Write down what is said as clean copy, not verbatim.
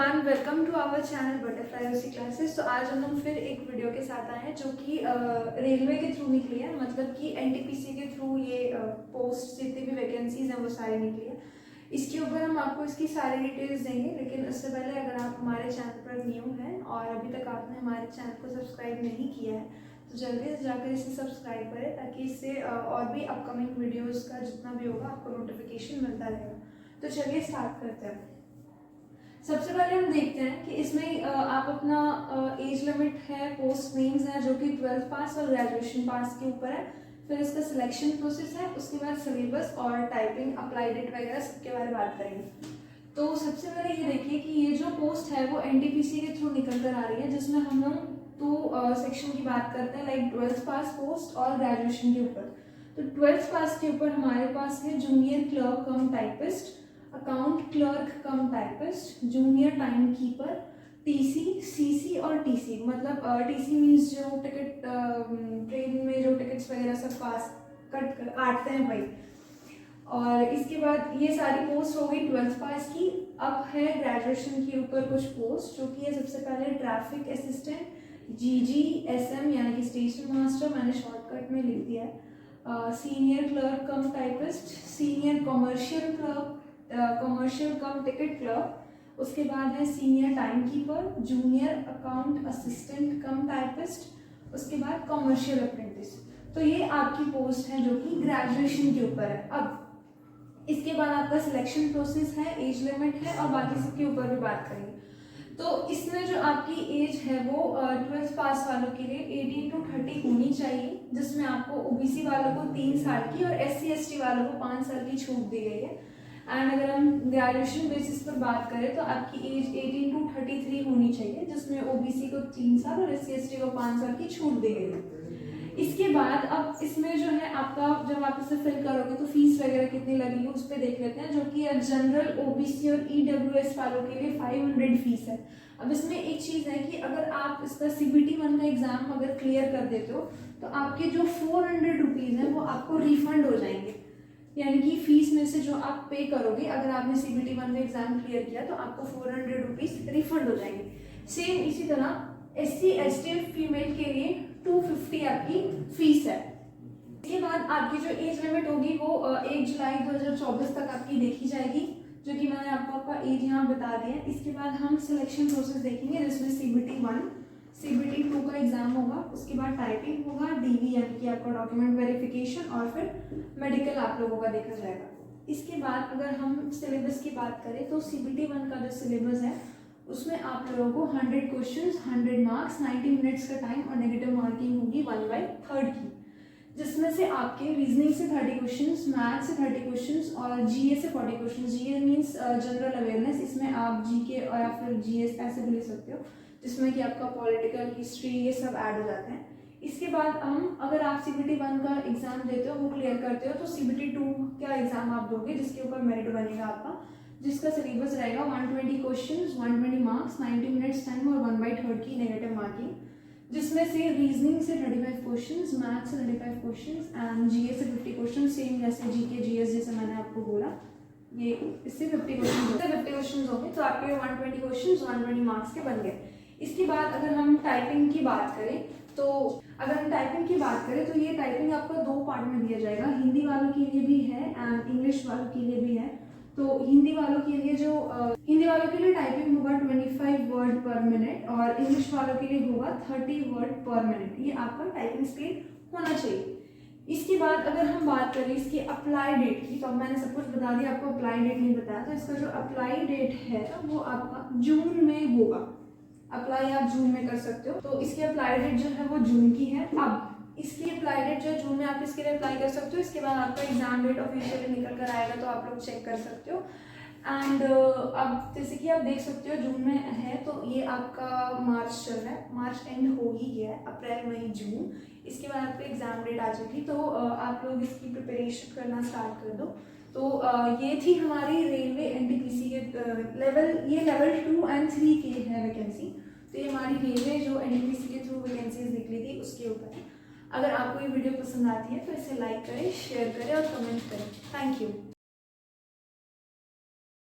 Everyone, welcome to our channel butterfly OC classes. तो आज हम लोग फिर एक वीडियो के साथ आए हैं जो कि रेलवे के थ्रू निकली है, मतलब कि एनटीपीसी के थ्रू ये पोस्ट जितनी भी वैकेंसीज हैं वो सारी निकली है। इसके ऊपर हम आपको इसकी सारी डिटेल्स देंगे, लेकिन उससे पहले अगर आप हमारे चैनल पर न्यू हैं और अभी तक आपने हमारे चैनल को सब्सक्राइब नहीं किया है तो जल्दी से जाकर इसे सब्सक्राइब करें, ताकि इससे और भी अपकमिंग वीडियोज़ का जितना भी होगा आपको नोटिफिकेशन मिलता रहेगा। तो चलिए स्टार्ट करते हैं। सबसे पहले हम देखते हैं कि इसमें आप अपना एज लिमिट है, पोस्ट नेम्स है जो कि 12th पास और ग्रेजुएशन पास के ऊपर है, फिर इसका सिलेक्शन प्रोसेस है, उसके बाद सिलेबस और टाइपिंग अप्लाई डेट वगैरह सबके बारे में बात करेंगे। तो सबसे पहले ये देखिए कि ये जो पोस्ट है वो एनटीपीसी के थ्रू निकल कर आ रही है, जिसमें हम लोग दो सेक्शन की बात करते हैं, लाइक 12th पास पोस्ट और ग्रेजुएशन के ऊपर। तो 12th पास के ऊपर हमारे पास है जूनियर क्लर्क कम टाइपिस्ट, अकाउंट क्लर्क कम typist, junior time keeper, TC, CC और टीसी, मतलब टीसी मीन्स जो टिकट ट्रेन में जो टिकट्स वगैरह सब पास काटते हैं भाई। और इसके बाद ये सारी पोस्ट हो गई 12th पास की। अब है ग्रेजुएशन के ऊपर कुछ पोस्ट, जो कि है सबसे पहले ट्रैफिक असिस्टेंट GGSM यानी कि स्टेशन मास्टर, मैंने शॉर्टकट में लिख दिया है। सीनियर क्लर्क कम typist, senior commercial clerk, commercial कम टिकट क्लर्क, उसके बाद है senior time keeper, junior account assistant कम टाइपिस्ट, उसके बाद कमर्शियल अप्रेंटिस। तो ये आपकी पोस्ट है जो कि ग्रेजुएशन के ऊपर है। अब इसके बाद आपका सिलेक्शन प्रोसेस है, एज लिमिट है और बाकी सबके ऊपर भी बात करेंगे। तो इसमें जो आपकी एज है वो 12th पास वालों के लिए 18 to 30 होनी चाहिए, जिसमें आपको ओबीसी वालों को 3 साल की और SC ST वालों को 5 साल की छूट दी गई है। एंड अगर हम ग्रेजुएशन बेसिस पर बात करें तो आपकी एज 18 to 33 होनी चाहिए, जिसमें ओबीसी को 3 साल और SC ST को 5 साल की छूट दी गई है। इसके बाद अब इसमें जो है आपका, जब आप इसे फिल करोगे तो फीस वगैरह कितनी लगेगी उस पर देख लेते हैं, जो कि जनरल OBC और EWS वालों के लिए 500 फीस है। अब इसमें एक चीज़ है कि अगर आप इसका CBT 1 का एग्जाम अगर क्लियर कर देते हो तो आपके जो 400 रुपीज़ हैं वो आपको रिफंड हो जाएंगे, यानी कि फीस में से जो आप पे करोगे, अगर आपने CBT 1 का एग्जाम क्लियर किया तो आपको 400 रुपीज़ रिफंड हो जाएंगे। सेम इसी तरह SC ST फीमेल के लिए 250 आपकी फीस है। इसके बाद आपकी जो एज लिमिट होगी वो 1 जुलाई 2024 तक आपकी देखी जाएगी, जो कि मैंने आपका एज यहाँ बता दिया है। इसके बाद हम सिलेक्शन प्रोसेस देखेंगे, जिसमें CBT 1 CBT 2 का एग्जाम होगा, उसके बाद टाइपिंग होगा, DV यानी कि आपका डॉक्यूमेंट वेरिफिकेशन, और फिर मेडिकल आप लोगों का देखा जाएगा। इसके बाद अगर हम सिलेबस की बात करें तो CBT 1 का जो सिलेबस है उसमें आप लोगों को 100 क्वेश्चंस, 100 मार्क्स, 90 मिनट्स का टाइम और नेगेटिव मार्किंग होगी 1/3 की, जिसमें से आपके रीजनिंग से 30 क्वेश्चंस, मैथ से 30 क्वेश्चंस और GA से 40 questions. GA means general awareness, इसमें आप GK या फिर GS ऐसे भी ले सकते हो, जिसमें कि आपका पॉलिटिकल, हिस्ट्री ये सब ऐड हो जाते हैं। इसके बाद हम, अगर आप CBT 1 का एग्जाम देते हो, वो क्लियर करते हो, तो CBT 2 का एग्जाम आप दोगे, जिसके ऊपर मेरिट बनेगा आपका, जिसका सिलेबस रहेगा 120 क्वेश्चंस, 120 मार्क्स, 90 मिनट्स टाइम और 1/3 की नेगेटिव मार्किंग, जिसमें से रीजनिंग से 35 क्वेश्चंस, मैथ से 35 क्वेश्चंस एंड GA से 50 क्वेश्चन, सेम जैसे GK GS जैसे मैंने आपको बोला, ये इससे 50 क्वेश्चन होंगे। तो आपके 120 क्वेश्चन 120 मार्क्स के बन गए। इसके बाद अगर हम टाइपिंग की बात करें तो ये टाइपिंग आपका 2 पार्ट में दिया जाएगा, हिंदी वालों के लिए भी है एंड इंग्लिश वालों के लिए भी है। तो हिंदी वालों के लिए टाइपिंग होगा 25 वर्ड पर मिनट और इंग्लिश वालों के लिए होगा 30 वर्ड पर मिनट। ये आपका टाइपिंग स्पीड होना चाहिए। इसके बाद अगर हम बात करें इसकी अप्लाई डेट की, तो मैंने सब कुछ बता दिया, आपको अप्लाई डेट नहीं बताया, तो इसका जो अप्लाई डेट है वो आपका जून में होगा। अप्लाई आप जून में कर सकते हो, तो इसकी अप्लाई डेट जो है वो जून की है। अब इसकी अप्लाई डेट जो जून में आप इसके लिए अप्लाई कर सकते हो। इसके बाद आपका एग्जाम डेट ऑफिशियली निकल कर आएगा, तो आप लोग चेक कर सकते हो। एंड अब जैसे कि आप देख सकते हो जून में है, तो ये आपका मार्च चल रहा है, मार्च एंड हो ही गया है, अप्रैल मई जून, इसके बाद आपका एग्जाम डेट आ जाएगी, तो आप लोग इसकी प्रिपरेशन करना स्टार्ट कर दो। तो ये थी हमारी रेलवे एनटीपीसी के लेवल 2 and 3 की है वैकेंसी। तो ये हमारी रेलवे जो एनटीपीसी के थ्रू वैकेंसीज निकली थी उसके ऊपर है। अगर आपको ये वीडियो पसंद आती है तो इसे लाइक करें, शेयर करें और कमेंट करें। Thank you.